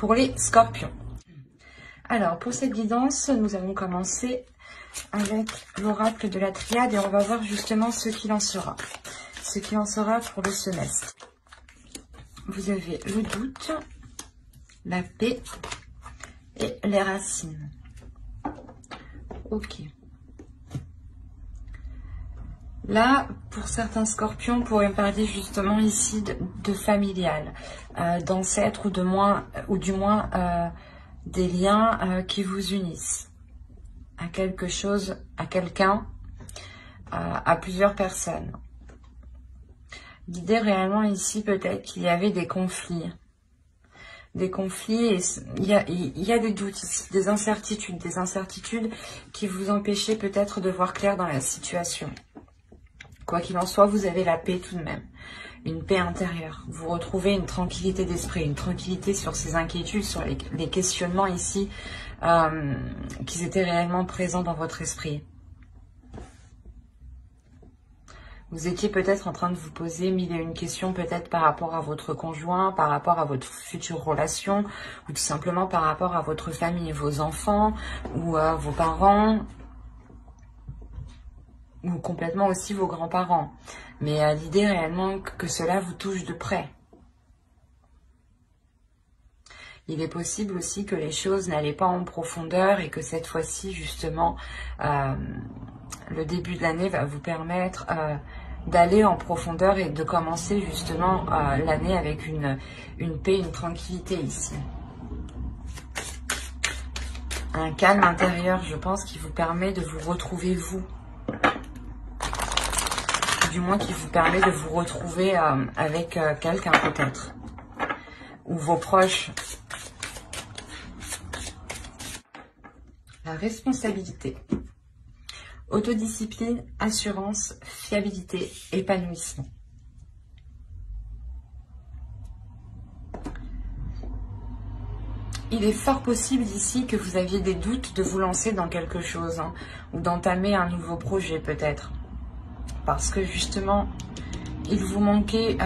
pour les scorpions. Alors, pour cette guidance, nous allons commencer avec l'oracle de la triade et on va voir justement ce qu'il en sera. Ce qu'il en sera pour le semestre. Vous avez le doute, la paix et les racines. Ok. Là, pour certains scorpions, on pourrait parler justement ici de familial, d'ancêtres ou du moins des liens qui vous unissent à quelque chose, à quelqu'un, à plusieurs personnes. L'idée réellement ici, peut-être qu'il y avait des conflits. Des conflits, et il y a des doutes ici, des incertitudes qui vous empêchaient peut-être de voir clair dans la situation. Quoi qu'il en soit, vous avez la paix tout de même, une paix intérieure. Vous retrouvez une tranquillité d'esprit, une tranquillité sur ces inquiétudes, sur les questionnements ici qui étaient réellement présents dans votre esprit. Vous étiez peut-être en train de vous poser mille et une questions, peut-être par rapport à votre conjoint, par rapport à votre future relation, ou tout simplement par rapport à votre famille, vos enfants, ou vos parents, ou complètement aussi vos grands-parents. Mais l'idée réellement que cela vous touche de près. Il est possible aussi que les choses n'allaient pas en profondeur et que cette fois-ci, justement, le début de l'année va vous permettre d'aller en profondeur et de commencer justement l'année avec une paix, une tranquillité ici. Un calme intérieur, je pense, qui vous permet de vous retrouver vous. Du moins qui vous permet de vous retrouver avec quelqu'un peut-être. Ou vos proches. La responsabilité. Autodiscipline, assurance, fiabilité, épanouissement. Il est fort possible ici que vous aviez des doutes de vous lancer dans quelque chose, hein, ou d'entamer un nouveau projet peut-être. Parce que justement, il vous manquait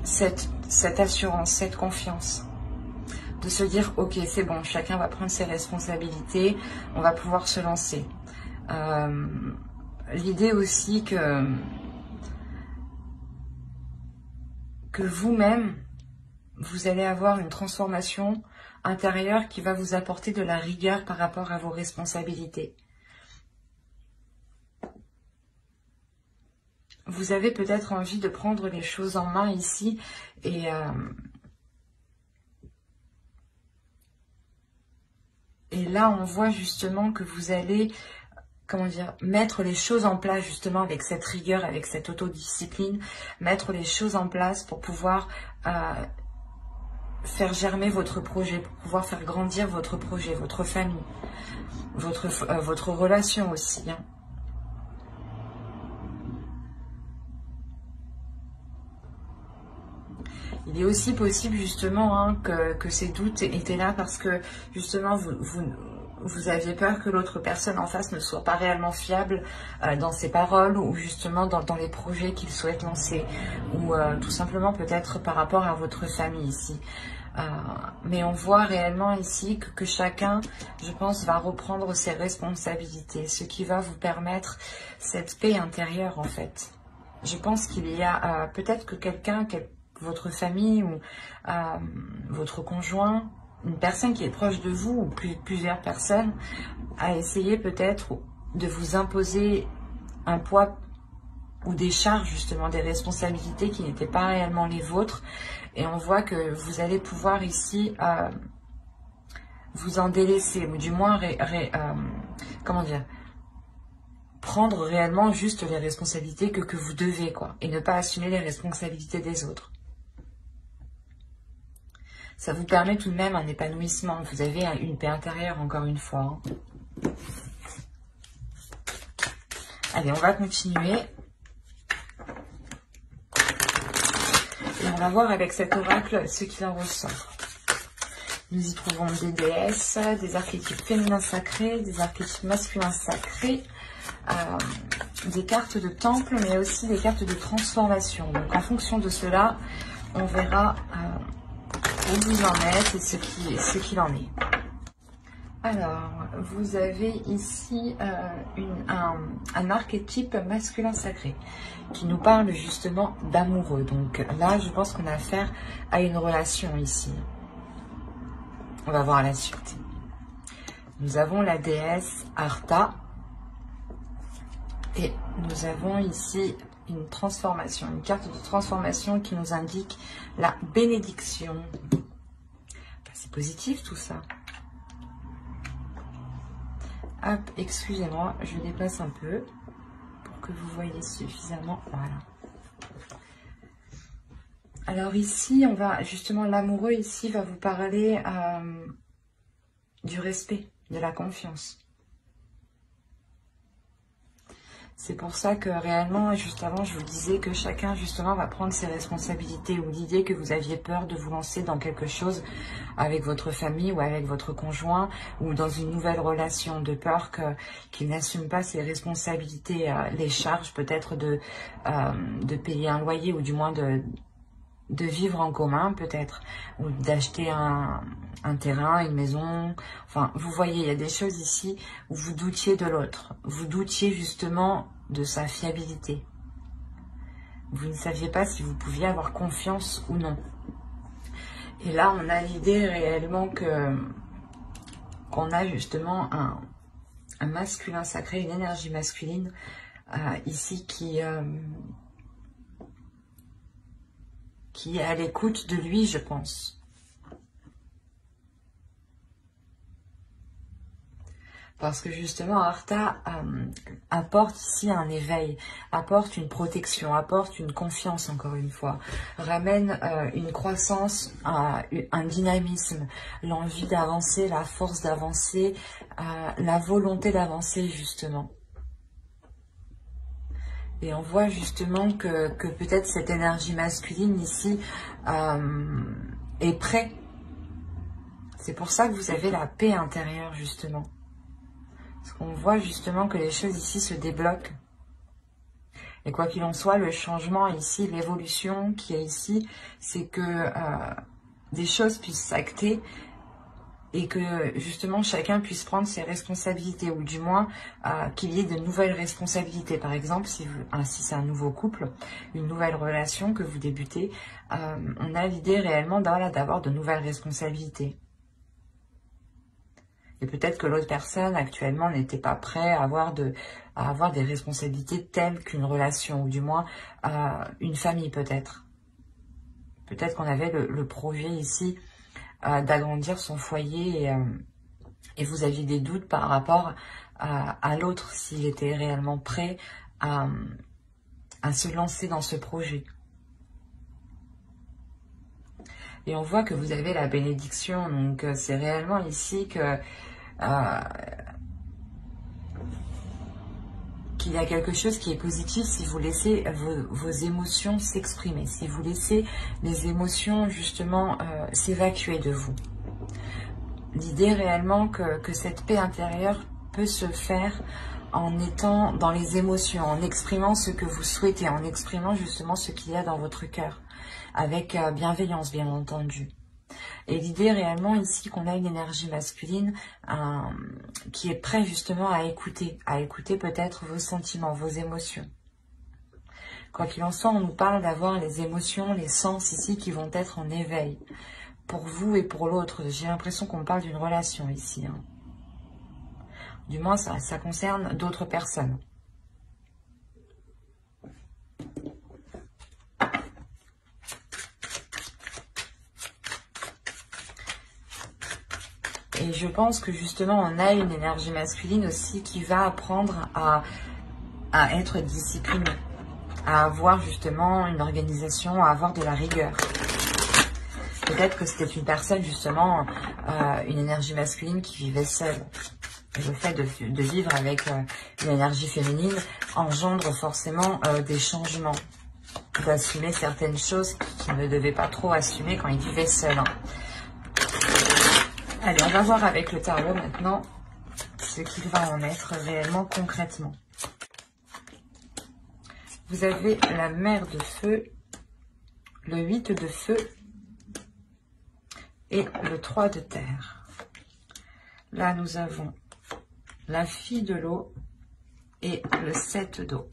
cette assurance, cette confiance. De se dire, ok, c'est bon, chacun va prendre ses responsabilités, on va pouvoir se lancer. L'idée aussi que vous-même, vous allez avoir une transformation intérieure qui va vous apporter de la rigueur par rapport à vos responsabilités. Vous avez peut-être envie de prendre les choses en main ici et là, on voit justement que vous allez, comment dire, mettre les choses en place justement avec cette rigueur, avec cette autodiscipline, mettre les choses en place pour pouvoir faire germer votre projet, pour pouvoir faire grandir votre projet, votre famille, votre relation aussi, hein. Il est aussi possible justement hein, que ces doutes étaient là parce que justement vous aviez peur que l'autre personne en face ne soit pas réellement fiable dans ses paroles ou justement dans les projets qu'il souhaite lancer ou tout simplement peut-être par rapport à votre famille ici. Mais on voit réellement ici que chacun, je pense, va reprendre ses responsabilités, ce qui va vous permettre cette paix intérieure en fait. Je pense qu'il y a peut-être que quelqu'un, votre famille ou votre conjoint, une personne qui est proche de vous ou plusieurs personnes, a essayé peut-être de vous imposer un poids ou des charges justement, des responsabilités qui n'étaient pas réellement les vôtres. Et on voit que vous allez pouvoir ici vous en délaisser ou du moins, comment dire, prendre réellement juste les responsabilités que vous devez quoi, et ne pas assumer les responsabilités des autres. Ça vous permet tout de même un épanouissement. Vous avez une paix intérieure, encore une fois. Hein. Allez, on va continuer. Et on va voir avec cet oracle ce qu'il en ressort. Nous y trouvons des déesses, des archétypes féminins sacrés, des archétypes masculins sacrés, des cartes de temple, mais aussi des cartes de transformation. Donc, en fonction de cela, on verra... où vous en êtes et ce qu'il en est. Alors, vous avez ici un archétype masculin sacré qui nous parle justement d'amoureux. Donc là, je pense qu'on a affaire à une relation ici. On va voir la suite. Nous avons la déesse Arta et nous avons ici une transformation, une carte de transformation qui nous indique la bénédiction. C'est positif tout ça. Hop, excusez-moi, je déplace un peu pour que vous voyez suffisamment. Voilà. Alors ici, on va justement, l'amoureux ici va vous parler du respect, de la confiance. C'est pour ça que réellement, juste avant, je vous disais que chacun justement va prendre ses responsabilités, ou l'idée que vous aviez peur de vous lancer dans quelque chose avec votre famille ou avec votre conjoint ou dans une nouvelle relation, de peur qu'il n'assume pas ses responsabilités, les charges peut-être de payer un loyer ou du moins de vivre en commun peut-être, ou d'acheter un terrain, une maison. Enfin, vous voyez, il y a des choses ici où vous doutiez de l'autre. Vous doutiez justement de sa fiabilité. Vous ne saviez pas si vous pouviez avoir confiance ou non. Et là, on a l'idée réellement qu'on a justement un masculin sacré, une énergie masculine ici qui est à l'écoute de lui, je pense. Parce que justement, Arta apporte ici un éveil, apporte une protection, apporte une confiance, encore une fois, ramène une croissance, un dynamisme, l'envie d'avancer, la force d'avancer, la volonté d'avancer, justement. Et on voit justement que peut-être cette énergie masculine ici est prête. C'est pour ça que vous avez la paix intérieure, justement. Parce qu'on voit justement que les choses ici se débloquent. Et quoi qu'il en soit, le changement ici, l'évolution qui est ici, c'est que des choses puissent s'acter et que justement chacun puisse prendre ses responsabilités, ou du moins qu'il y ait de nouvelles responsabilités. Par exemple, si c'est un nouveau couple, une nouvelle relation que vous débutez, on a l'idée réellement d'avoir de nouvelles responsabilités. Et peut-être que l'autre personne actuellement n'était pas prêt à avoir des responsabilités telles qu'une relation, ou du moins une famille peut-être. Peut-être qu'on avait le projet ici d'agrandir son foyer et vous aviez des doutes par rapport à l'autre, s'il était réellement prêt à se lancer dans ce projet. Et on voit que vous avez la bénédiction, donc c'est réellement ici qu'il y a quelque chose qui est positif si vous laissez vos émotions s'exprimer, si vous laissez les émotions justement s'évacuer de vous. L'idée réellement que cette paix intérieure peut se faire en étant dans les émotions, en exprimant ce que vous souhaitez, en exprimant justement ce qu'il y a dans votre cœur, avec bienveillance bien entendu. Et l'idée réellement ici qu'on a une énergie masculine qui est prête justement à écouter peut-être vos sentiments, vos émotions. Quoi qu'il en soit, on nous parle d'avoir les émotions, les sens ici qui vont être en éveil pour vous et pour l'autre. J'ai l'impression qu'on parle d'une relation ici. Hein. Du moins, ça concerne d'autres personnes. Et je pense que justement, on a une énergie masculine aussi qui va apprendre à être discipliné, à avoir justement une organisation, à avoir de la rigueur. Peut-être que c'était une personne justement, une énergie masculine qui vivait seule. Et le fait de vivre avec une énergie féminine engendre forcément des changements, d'assumer certaines choses qu'il ne devait pas trop assumer quand il vivait seul. Hein. Allez, on va voir avec le tarot maintenant ce qu'il va en être réellement concrètement. Vous avez la mer de feu, le 8 de feu, et le 3 de terre. Là, nous avons la fille de l'eau et le 7 d'eau.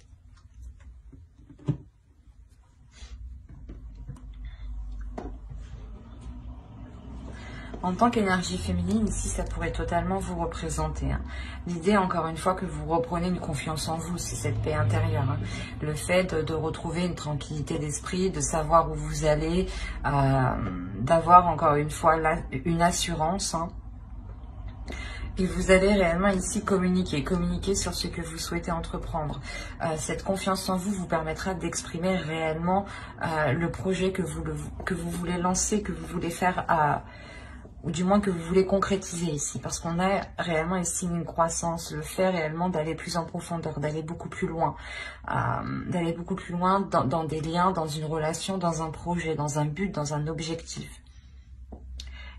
En tant qu'énergie féminine, ici, ça pourrait totalement vous représenter. Hein. L'idée, encore une fois, que vous reprenez une confiance en vous, c'est cette paix intérieure. Hein. Le fait de retrouver une tranquillité d'esprit, de savoir où vous allez, d'avoir, encore une fois, une assurance. Hein. Et vous allez réellement ici communiquer sur ce que vous souhaitez entreprendre. Cette confiance en vous vous permettra d'exprimer réellement le projet que vous voulez lancer, que vous voulez faire ou du moins que vous voulez concrétiser ici, parce qu'on a réellement ici une croissance, le fait réellement d'aller plus en profondeur, d'aller beaucoup plus loin, dans des liens, dans une relation, dans un projet, dans un but, dans un objectif.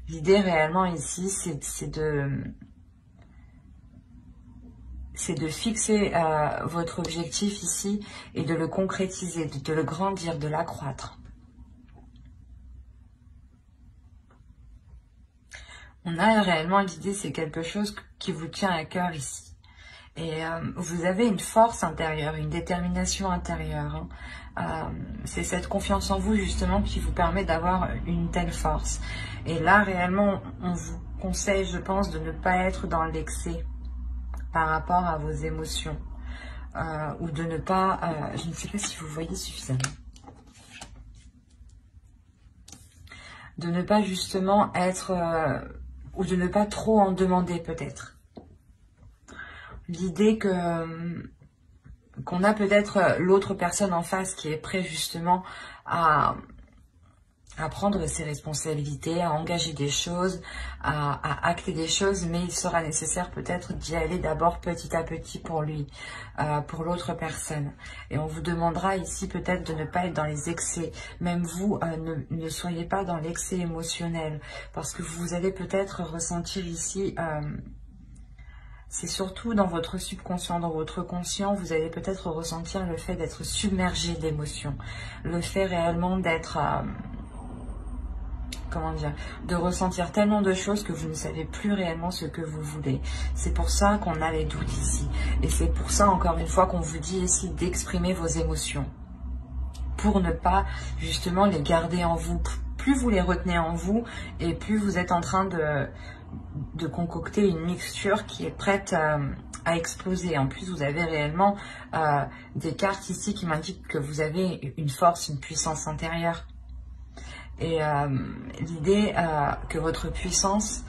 L'idée réellement ici, c'est de fixer votre objectif ici et de le concrétiser, de le grandir, de l'accroître. On a réellement l'idée, c'est quelque chose qui vous tient à cœur ici. Et vous avez une force intérieure, une détermination intérieure. Hein. C'est cette confiance en vous justement qui vous permet d'avoir une telle force. Et là, réellement, on vous conseille, je pense, de ne pas être dans l'excès par rapport à vos émotions. Ou de ne pas... je ne sais pas si vous voyez suffisamment. De ne pas justement être... ou de ne pas trop en demander peut-être. L'idée qu'on a peut-être l'autre personne en face qui est prêt justement à prendre ses responsabilités, à engager des choses, à acter des choses, mais il sera nécessaire peut-être d'y aller d'abord petit à petit pour lui, pour l'autre personne. Et on vous demandera ici peut-être de ne pas être dans les excès. Même vous, ne soyez pas dans l'excès émotionnel, parce que vous allez peut-être ressentir ici... c'est surtout dans votre subconscient, dans votre conscient, vous allez peut-être ressentir le fait d'être submergé d'émotions. Le fait réellement d'être... comment dire, de ressentir tellement de choses que vous ne savez plus réellement ce que vous voulez. C'est pour ça qu'on a les doutes ici. Et c'est pour ça, encore une fois, qu'on vous dit ici d'exprimer vos émotions. Pour ne pas, justement, les garder en vous. Plus vous les retenez en vous, et plus vous êtes en train de concocter une mixture qui est prête à exploser. En plus, vous avez réellement des cartes ici qui m'indiquent que vous avez une force, une puissance intérieure. Et l'idée que votre puissance,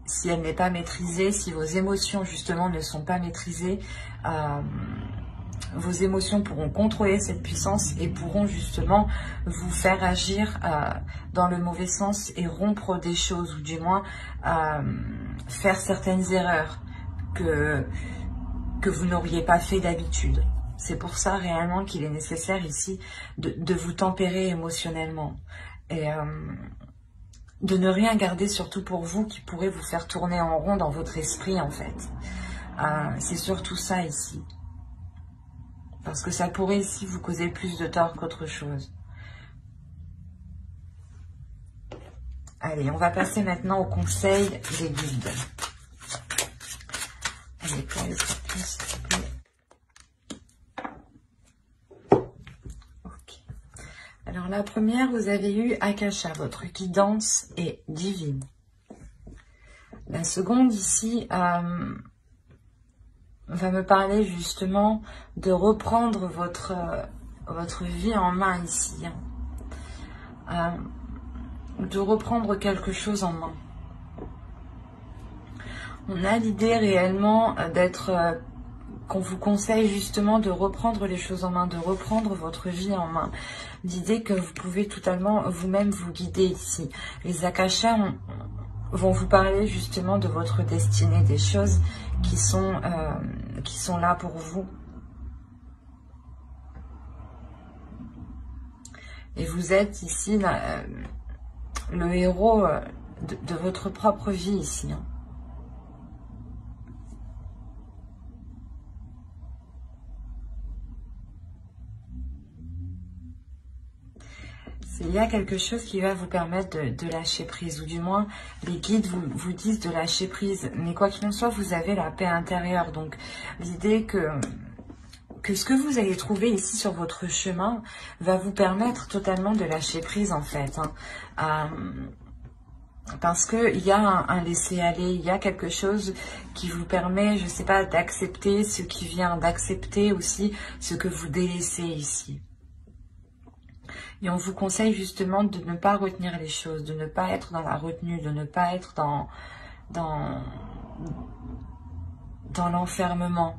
si elle n'est pas maîtrisée, si vos émotions justement ne sont pas maîtrisées, vos émotions pourront contrôler cette puissance et pourront justement vous faire agir dans le mauvais sens et rompre des choses, ou du moins faire certaines erreurs que vous n'auriez pas fait d'habitude. C'est pour ça réellement qu'il est nécessaire ici de vous tempérer émotionnellement et de ne rien garder surtout pour vous qui pourrait vous faire tourner en rond dans votre esprit en fait. C'est surtout ça ici. Parce que ça pourrait ici vous causer plus de tort qu'autre chose. Allez, on va passer maintenant au conseil des guides. Allez, pour les cartons, s'il te plaît. Ok. Alors, la première, vous avez eu Akasha, votre guidance est divine. La seconde, ici, va me parler justement de reprendre votre vie en main ici. De reprendre quelque chose en main. On a l'idée réellement d'être, qu'on vous conseille justement de reprendre les choses en main, de reprendre votre vie en main. L'idée que vous pouvez totalement vous-même vous guider ici. Les Akashas vont vous parler justement de votre destinée, des choses qui sont là pour vous. Et vous êtes ici le héros de votre propre vie ici. Hein. Il y a quelque chose qui va vous permettre de lâcher prise, ou du moins les guides vous disent de lâcher prise. Mais quoi qu'il en soit, vous avez la paix intérieure. Donc l'idée que ce que vous allez trouver ici sur votre chemin va vous permettre totalement de lâcher prise en fait. Parce qu'il y a un laisser-aller, il y a quelque chose qui vous permet, je ne sais pas, d'accepter ce qui vient, d'accepter aussi ce que vous délaissez ici. Et on vous conseille justement de ne pas retenir les choses, de ne pas être dans la retenue, de ne pas être dans l'enfermement.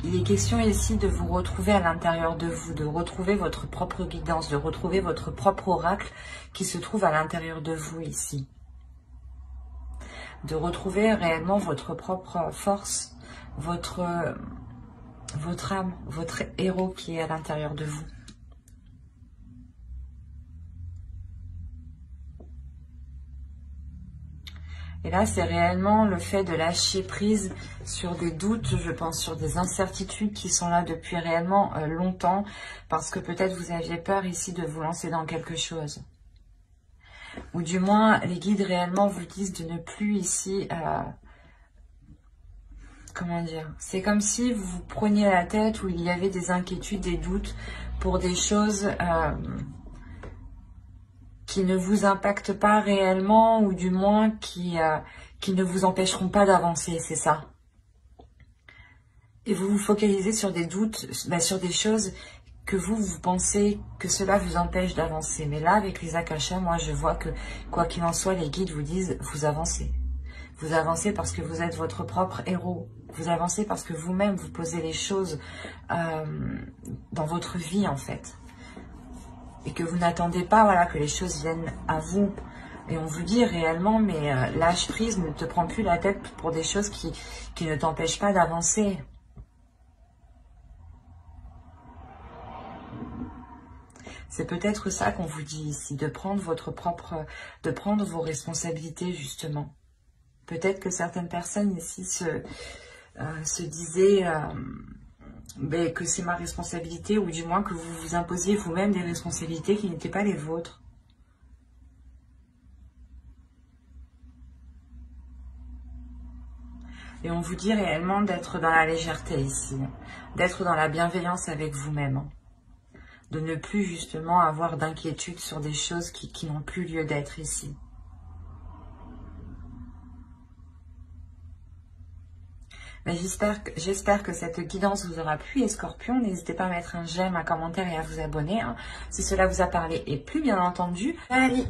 Il est question ici de vous retrouver à l'intérieur de vous, de retrouver votre propre guidance, de retrouver votre propre oracle qui se trouve à l'intérieur de vous ici. De retrouver réellement votre propre force, votre âme, votre héros qui est à l'intérieur de vous. Et là, c'est réellement le fait de lâcher prise sur des doutes, je pense, sur des incertitudes qui sont là depuis réellement longtemps, parce que peut-être vous aviez peur ici de vous lancer dans quelque chose. Ou du moins, les guides réellement vous disent de ne plus ici... comment dire? C'est comme si vous vous preniez la tête, où il y avait des inquiétudes, des doutes pour des choses... qui ne vous impactent pas réellement, ou du moins qui ne vous empêcheront pas d'avancer, c'est ça. Et vous vous focalisez sur des doutes, sur des choses que vous pensez que cela vous empêche d'avancer. Mais là, avec les akashas, moi je vois que, quoi qu'il en soit, les guides vous disent, vous avancez. Vous avancez parce que vous êtes votre propre héros. Vous avancez parce que vous-même, vous posez les choses dans votre vie, en fait. Et que vous n'attendez pas, voilà, que les choses viennent à vous. Et on vous dit réellement, mais lâche prise, ne te prends plus la tête pour des choses qui ne t'empêchent pas d'avancer. C'est peut-être ça qu'on vous dit ici, de prendre de prendre vos responsabilités justement. Peut-être que certaines personnes ici se disaient... que c'est ma responsabilité, ou du moins que vous vous imposiez vous-même des responsabilités qui n'étaient pas les vôtres. Et on vous dit réellement d'être dans la légèreté ici, d'être dans la bienveillance avec vous-même, de ne plus justement avoir d'inquiétude sur des choses qui n'ont plus lieu d'être ici. J'espère que cette guidance vous aura plu, et Scorpion, n'hésitez pas à mettre un j'aime, un commentaire et à vous abonner, si cela vous a parlé, et plus bien entendu, allez.